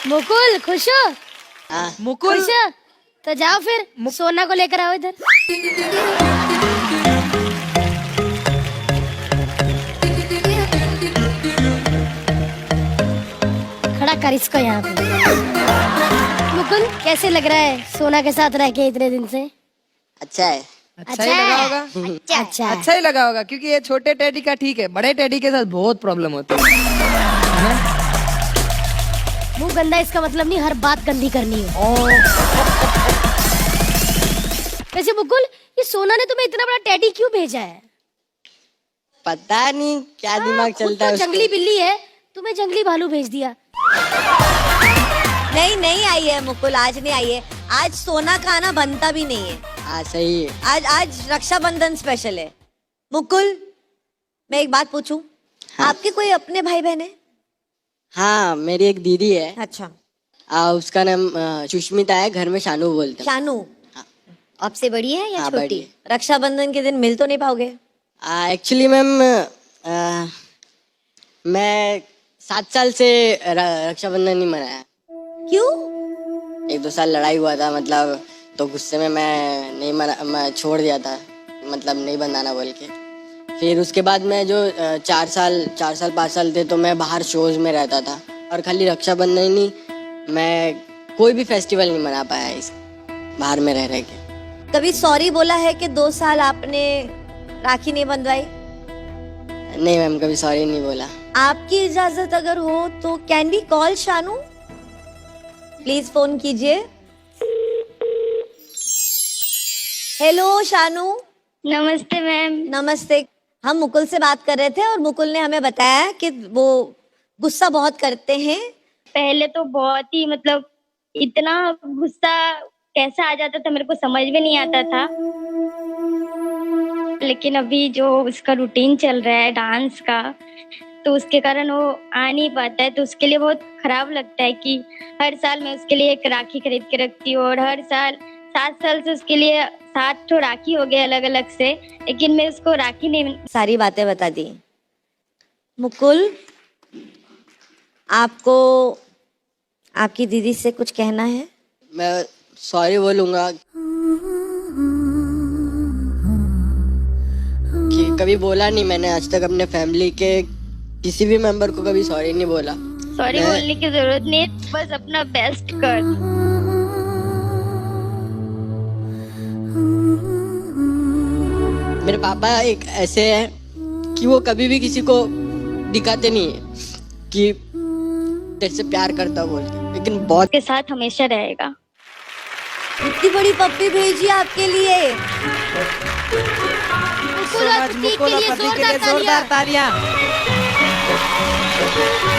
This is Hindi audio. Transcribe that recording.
मुकुल खुश हो? हाँ मुकुल खुश हो? तो जाओ फिर सोना को लेकर आओ इधर। खड़ा कर इसको यहाँ पे। मुकुल कैसे लग रहा है सोना के साथ रह के इतने दिन से? अच्छा है। अच्छा ही लगा होगा। अच्छा अच्छा ही लगा होगा क्योंकि ये छोटे टेडी का ठीक है, बड़े टेडी के साथ बहुत प्रॉब्लम होती है। मुंह गंदा इसका मतलब नहीं हर बात गंदी करनी हो। वैसे मुकुल ये सोना ने तुम्हें इतना बड़ा टेडी क्यों भेजा है? पता नहीं क्या दिमाग खुद चलता है तो उसको। जंगली बिल्ली है, तुम्हें जंगली भालू भेज दिया। नहीं आई है मुकुल, आज नहीं आई है। आज सोना खाना बनता भी नहीं है। हाँ सही है। आज रक्षाबंधन स्पेशल है। मुकुल मैं एक बात पूछूं, हाँ। आपके कोई अपने भाई बहन है? हाँ मेरी एक दीदी है। अच्छा। उसका नाम सुष्मिता है, घर में शानू बोलते हैं। शानू। हाँ। आपसे बड़ी है या हाँ, छोटी? बड़ी है। रक्षाबंधन के दिन मिल तो नहीं पाओगे? एक्चुअली मैम मैं 7 साल से रक्षाबंधन नहीं मनाया। क्यों? 1-2 साल लड़ाई हुआ था, मतलब तो गुस्से में मैं छोड़ दिया था, मतलब नहीं बनाना बोल के। फिर उसके बाद मैं जो 4 साल 5 साल थे तो मैं बाहर शोज में रहता था, और खाली रक्षाबंधन ही नहीं, मैं कोई भी फेस्टिवल नहीं मना पाया इस बाहर में रह के। कभी सॉरी बोला है कि 2 साल आपने राखी नहीं बंधवाई? नहीं मैम, कभी सॉरी नहीं बोला। आपकी इजाजत अगर हो तो can we call Shanu? Please phone कीजिए। हेलो शानू। नमस्ते मैम। नमस्ते। हम मुकुल से बात कर रहे थे और मुकुल ने हमें बताया कि वो गुस्सा बहुत करते हैं। पहले तो बहुत ही मतलब इतना गुस्सा कैसा आ जाता था मेरे को समझ में नहीं आता था, लेकिन अभी जो उसका रूटीन चल रहा है डांस का, तो उसके कारण वो आ नहीं पाता है, तो उसके लिए बहुत खराब लगता है कि हर साल मैं उसके लिए एक राखी खरीद के रखती हूँ, और हर साल 7 साल से उसके लिए 7 ठो राखी हो गए अलग अलग से, लेकिन मैं उसको राखी नहीं। सारी बातें बता दी। मुकुल आपको आपकी दीदी से कुछ कहना है? मैं सॉरी बोलूँगा कि कभी बोला नहीं मैंने आज तक अपने फैमिली के किसी भी मेंबर को कभी सॉरी नहीं बोला। सॉरी बोलने की जरूरत नहीं है, बस अपना बेस्ट कर। मेरे पापा एक ऐसे हैं कि वो कभी भी किसी को दिखाते नहीं है कि तेरे से प्यार करता बोल के, लेकिन बहुत के साथ हमेशा रहेगा। इतनी बड़ी पप्पी भेजी आपके लिए। मुकुल और प्रतीक के लिए मुकुल और प्रतीक के लिए जोरदार तालियां। जोरदार तालियां।